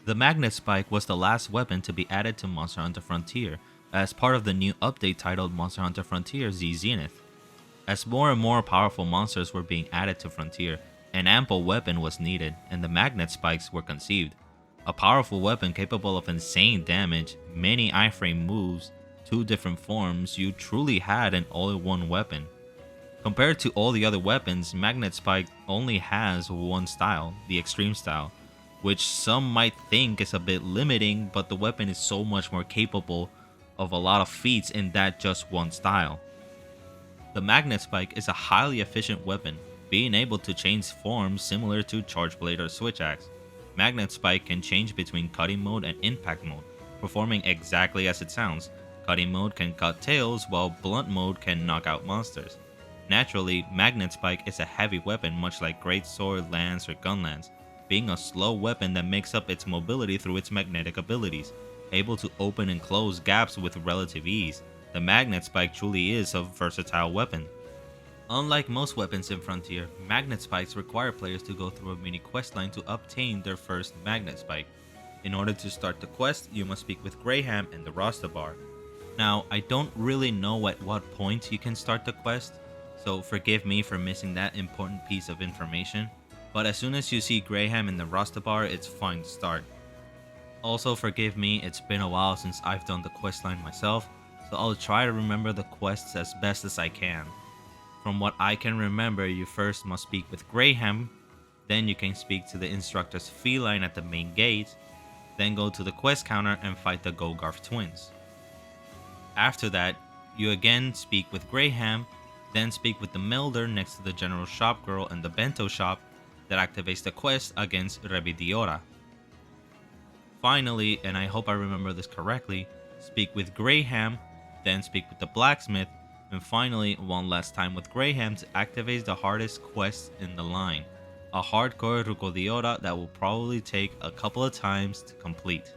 The Magnet Spike was the last weapon to be added to Monster Hunter Frontier as part of the new update titled Monster Hunter Frontier Z Zenith. As more and more powerful monsters were being added to Frontier, an ample weapon was needed and the Magnet Spikes were conceived. A powerful weapon capable of insane damage, many iframe moves, 2 different forms, you truly had an all-in-one weapon. Compared to all the other weapons, Magnet Spike only has one style, the Extreme style, which some might think is a bit limiting, but the weapon is so much more capable of a lot of feats in that just one style. The Magnet Spike is a highly efficient weapon, being able to change forms similar to Charge Blade or Switch Axe. Magnet Spike can change between cutting mode and impact mode, performing exactly as it sounds. Cutting mode can cut tails, while blunt mode can knock out monsters. Naturally, Magnet Spike is a heavy weapon much like Greatsword, Lance, or Gunlance, being a slow weapon that makes up its mobility through its magnetic abilities, able to open and close gaps with relative ease. The Magnet Spike truly is a versatile weapon. Unlike most weapons in Frontier, Magnet Spikes require players to go through a mini questline to obtain their first Magnet Spike. In order to start the quest, you must speak with Graham and the roster bar. Now, I don't really know at what point you can start the quest, so forgive me for missing that important piece of information, but as soon as you see Graham in the roster bar, it's fine to start. Also forgive me, it's been a while since I've done the questline myself, so I'll try to remember the quests as best as I can. From what I can remember, you first must speak with Graham, then you can speak to the instructor's feline at the main gate, then go to the quest counter and fight the Golgarth twins. After that, you again speak with Graham, then speak with the Melder next to the General Shop Girl and the Bento Shop that activates the quest against Revidiora. Finally, and I hope I remember this correctly, speak with Graham, then speak with the Blacksmith, and finally one last time with Graham to activate the hardest quest in the line, a hardcore Rucodiora that will probably take a couple of times to complete.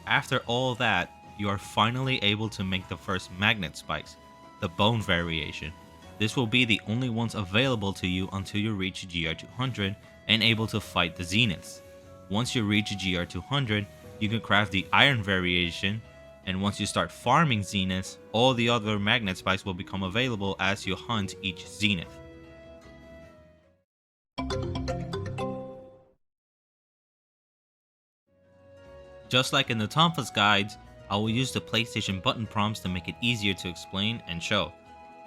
After all that, you are finally able to make the first Magnet Spikes, the Bone variation. This will be the only ones available to you until you reach GR200 and able to fight the Zeniths. Once you reach GR200, you can craft the Iron variation, and once you start farming Zeniths, all the other Magnet Spikes will become available as you hunt each Zenith. Just like in the Tonfa's guides, I will use the PlayStation button prompts to make it easier to explain and show.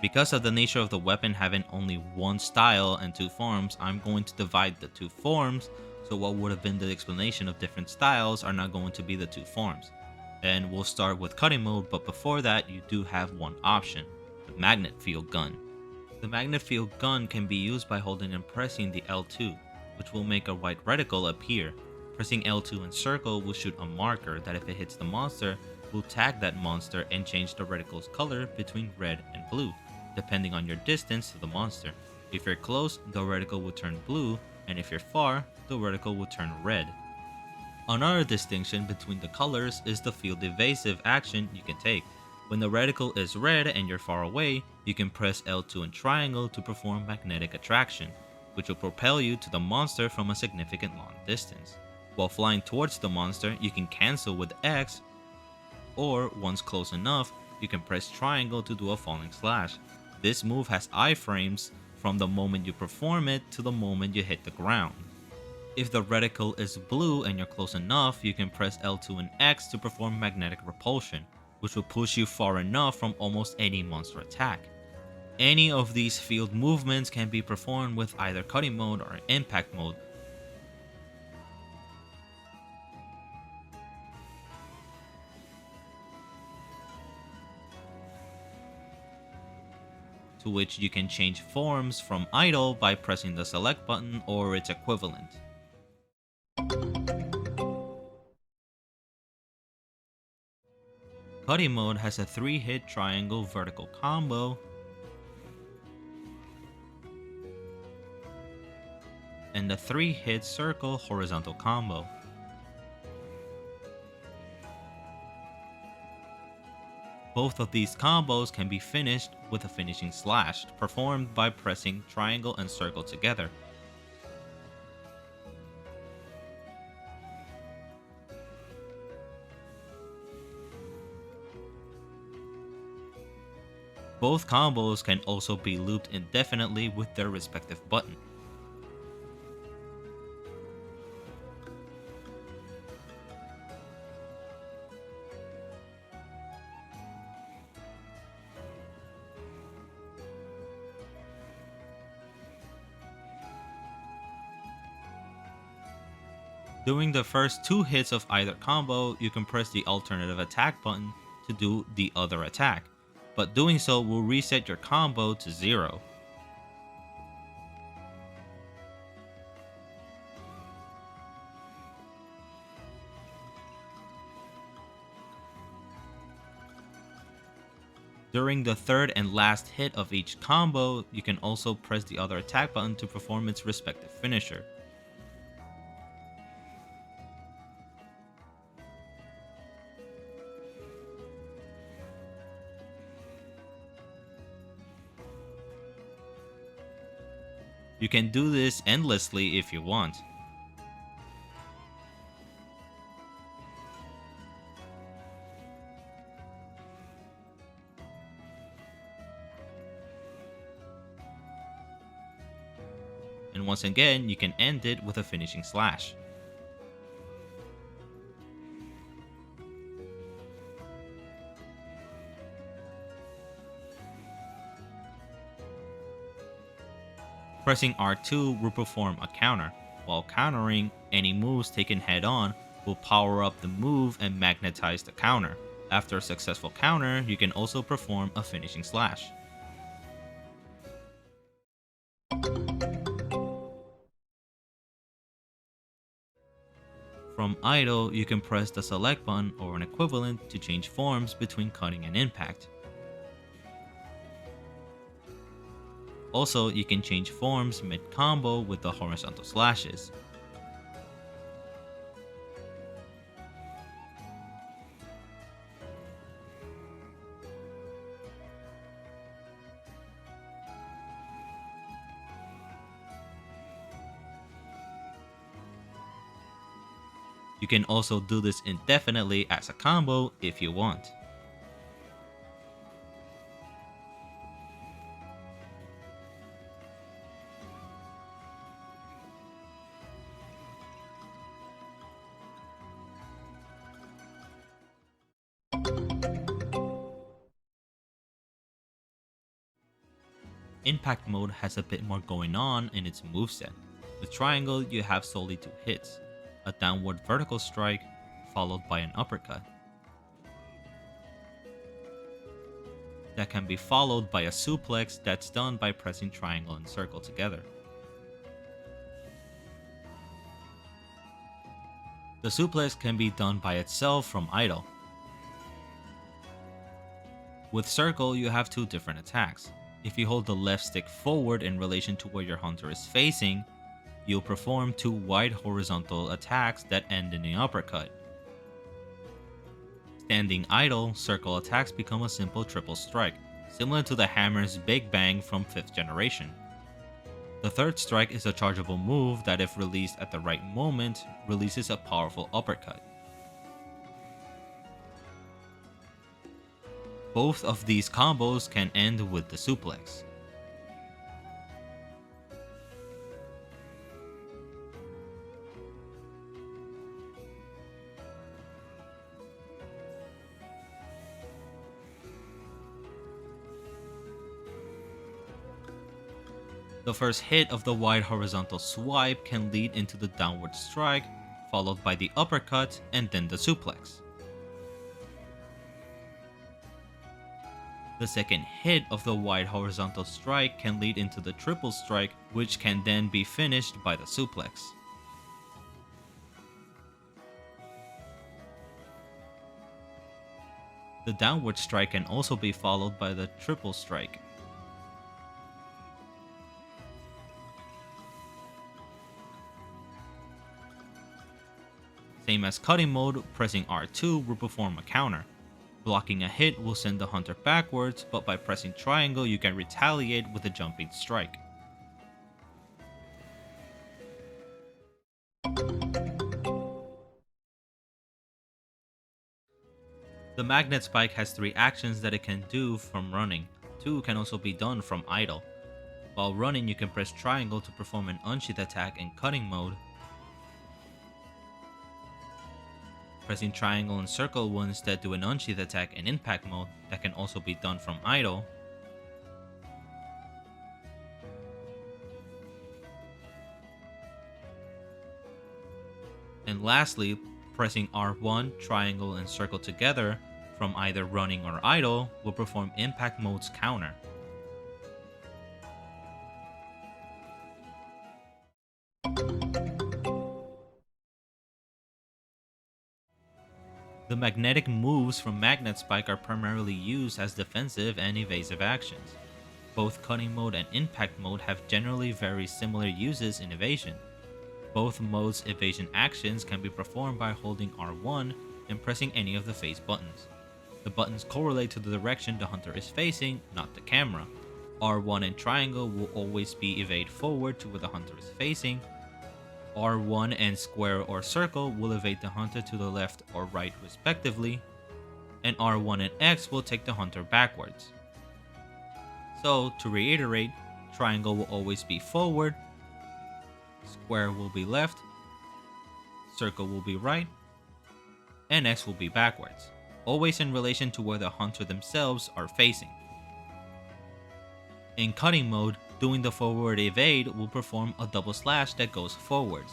Because of the nature of the weapon having only one style and 2 forms, I'm going to divide the 2 forms, so what would have been the explanation of different styles are now going to be the 2 forms. And we'll start with cutting mode, but before that you do have one option, the Magnet Field Gun. The Magnet Field Gun can be used by holding and pressing the L2, which will make a white reticle appear. Pressing L2 and circle will shoot a marker that if it hits the monster, will tag that monster and change the reticle's color between red and blue, depending on your distance to the monster. If you're close, the reticle will turn blue, and if you're far, the reticle will turn red. Another distinction between the colors is the field evasive action you can take. When the reticle is red and you're far away, you can press L2 and triangle to perform magnetic attraction, which will propel you to the monster from a significant long distance. While flying towards the monster, you can cancel with X, or once close enough, you can press triangle to do a falling slash. This move has iframes from the moment you perform it to the moment you hit the ground. If the reticle is blue and you're close enough, you can press L2 and X to perform magnetic repulsion, which will push you far enough from almost any monster attack. Any of these field movements can be performed with either cutting mode or impact mode, to which you can change forms from idle by pressing the select button or its equivalent. Cutting mode has a 3-hit triangle vertical combo and a 3-hit circle horizontal combo. Both of these combos can be finished with a finishing slash, performed by pressing triangle and circle together. Both combos can also be looped indefinitely with their respective button. During the first 2 hits of either combo, you can press the alternative attack button to do the other attack, but doing so will reset your combo to 0. During the third and last hit of each combo, you can also press the other attack button to perform its respective finisher. You can do this endlessly if you want. And once again, you can end it with a finishing slash. Pressing R2 will perform a counter, while countering any moves taken head on will power up the move and magnetize the counter. After a successful counter, you can also perform a finishing slash. From idle, you can press the select button or an equivalent to change forms between cutting and impact. Also, you can change forms mid-combo with the horizontal slashes. You can also do this indefinitely as a combo if you want. Impact mode has a bit more going on in its moveset. With triangle, you have solely 2 hits, a downward vertical strike followed by an uppercut. That can be followed by a suplex that's done by pressing triangle and circle together. The suplex can be done by itself from idle. With circle, you have 2 different attacks. If you hold the left stick forward in relation to where your hunter is facing, you'll perform 2 wide horizontal attacks that end in an uppercut. Standing idle, circle attacks become a simple triple strike, similar to the hammer's Big Bang from 5th generation. The third strike is a chargeable move that, if released at the right moment, releases a powerful uppercut. Both of these combos can end with the suplex. The first hit of the wide horizontal swipe can lead into the downward strike, followed by the uppercut and then the suplex. The second hit of the wide horizontal strike can lead into the triple strike, which can then be finished by the suplex. The downward strike can also be followed by the triple strike. Same as cutting mode, pressing R2 will perform a counter. Blocking a hit will send the hunter backwards, but by pressing triangle you can retaliate with a jumping strike. The magnet spike has 3 actions that it can do from running. 2 can also be done from idle. While running, you can press triangle to perform an unsheath attack in cutting mode. Pressing triangle and circle will instead do an unsheath attack in impact mode that can also be done from idle. And lastly, pressing R1, triangle, and circle together from either running or idle will perform impact mode's counter. The magnetic moves from Magnet Spike are primarily used as defensive and evasive actions. Both cutting mode and impact mode have generally very similar uses in evasion. Both modes' evasion actions can be performed by holding R1 and pressing any of the face buttons. The buttons correlate to the direction the hunter is facing, not the camera. R1 and triangle will always be evade forward to where the hunter is facing. R1 and square or circle will evade the hunter to the left or right respectively, and R1 and X will take the hunter backwards. So, to reiterate, triangle will always be forward, square will be left, circle will be right, and X will be backwards, always in relation to where the hunter themselves are facing. In cutting mode, doing the forward evade will perform a double slash that goes forwards.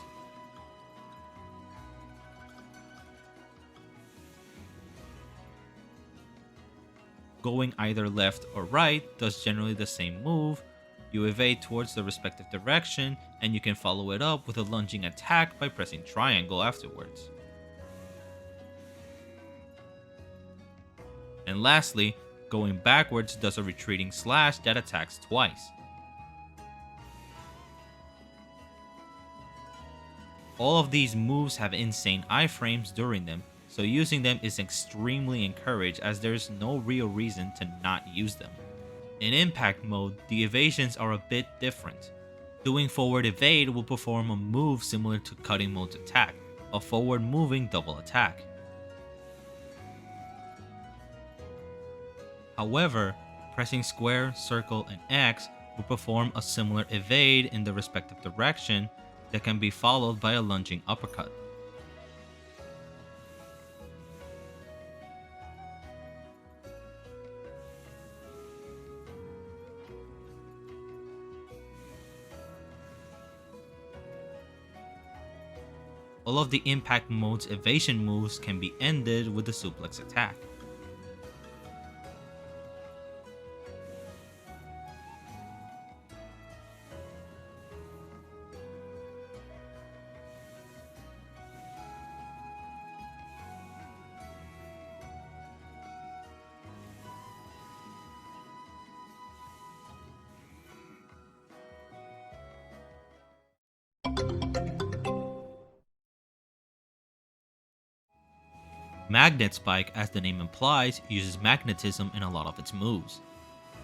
Going either left or right does generally the same move. You evade towards the respective direction, and you can follow it up with a lunging attack by pressing triangle afterwards. And lastly, going backwards does a retreating slash that attacks twice. All of these moves have insane iframes during them, so using them is extremely encouraged as there's no real reason to not use them. In impact mode, the evasions are a bit different. Doing forward evade will perform a move similar to cutting mode's attack, a forward moving double attack. However, pressing square, circle, and X will perform a similar evade in the respective direction that can be followed by a lunging uppercut. All of the impact mode's evasion moves can be ended with the suplex attack. Magnet Spike, as the name implies, uses magnetism in a lot of its moves.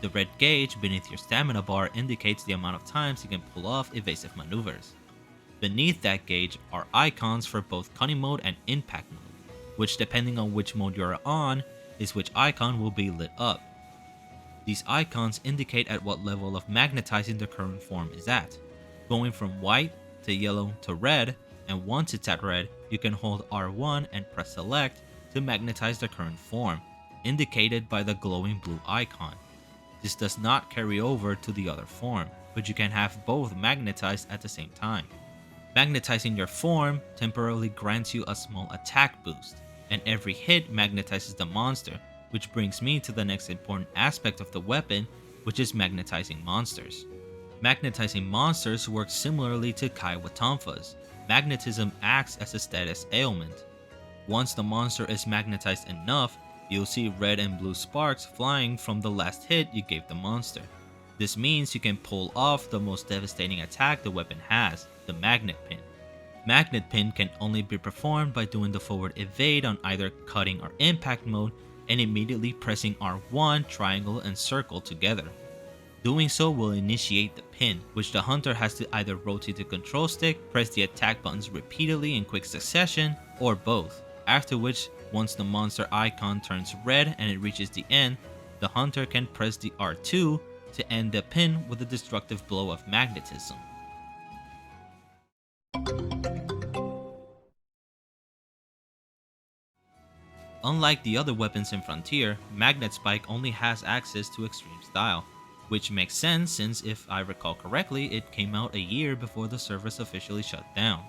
The red gauge beneath your stamina bar indicates the amount of times you can pull off evasive maneuvers. Beneath that gauge are icons for both cutting mode and impact mode, which depending on which mode you're on, is which icon will be lit up. These icons indicate at what level of magnetizing the current form is at, going from white to yellow to red, and once it's at red, you can hold R1 and press select to magnetize the current form, indicated by the glowing blue icon. This does not carry over to the other form, but you can have both magnetized at the same time. Magnetizing your form temporarily grants you a small attack boost, and every hit magnetizes the monster, which brings me to the next important aspect of the weapon, which is magnetizing monsters. Magnetizing monsters works similarly to Kai Watanfa's. Magnetism acts as a status ailment. Once the monster is magnetized enough, you'll see red and blue sparks flying from the last hit you gave the monster. This means you can pull off the most devastating attack the weapon has, the Magnet Pin. Magnet Pin can only be performed by doing the forward evade on either cutting or impact mode and immediately pressing R1, triangle, and circle together. Doing so will initiate the pin, which the hunter has to either rotate the control stick, press the attack buttons repeatedly in quick succession, or both. After which, once the monster icon turns red and it reaches the end, the hunter can press the R2 to end the pin with a destructive blow of magnetism. Unlike the other weapons in Frontier, Magnet Spike only has access to Extreme Style, which makes sense since if I recall correctly, it came out a year before the servers officially shut down.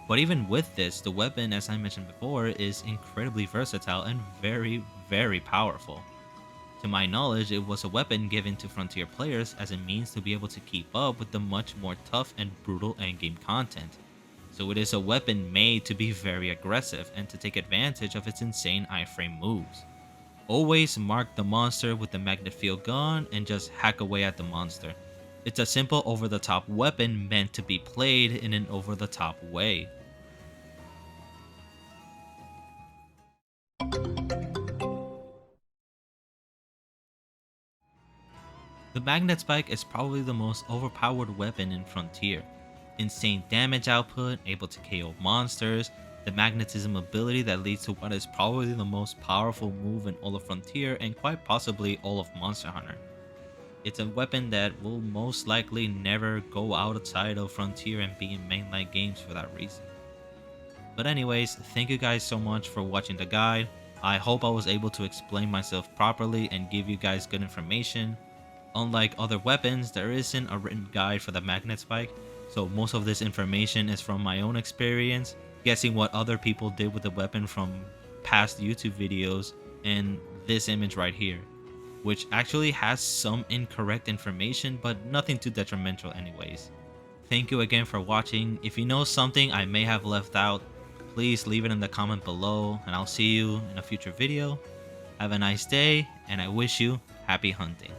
But even with this, the weapon, as I mentioned before, is incredibly versatile and very, very powerful. To my knowledge, it was a weapon given to Frontier players as a means to be able to keep up with the much more tough and brutal endgame content. So it is a weapon made to be very aggressive and to take advantage of its insane iframe moves. Always mark the monster with the magnet field gun and just hack away at the monster. It's a simple over-the-top weapon meant to be played in an over-the-top way. The Magnet Spike is probably the most overpowered weapon in Frontier. Insane damage output, able to KO monsters, the magnetism ability that leads to what is probably the most powerful move in all of Frontier and quite possibly all of Monster Hunter. It's a weapon that will most likely never go outside of Frontier and be in mainline games for that reason. But anyways, thank you guys so much for watching the guide. I hope I was able to explain myself properly and give you guys good information. Unlike other weapons, there isn't a written guide for the Magnet Spike, so most of this information is from my own experience, guessing what other people did with the weapon from past YouTube videos, and this image right here, which actually has some incorrect information, but nothing too detrimental anyways. Thank you again for watching. If you know something I may have left out, please leave it in the comment below, and I'll see you in a future video. Have a nice day, and I wish you happy hunting.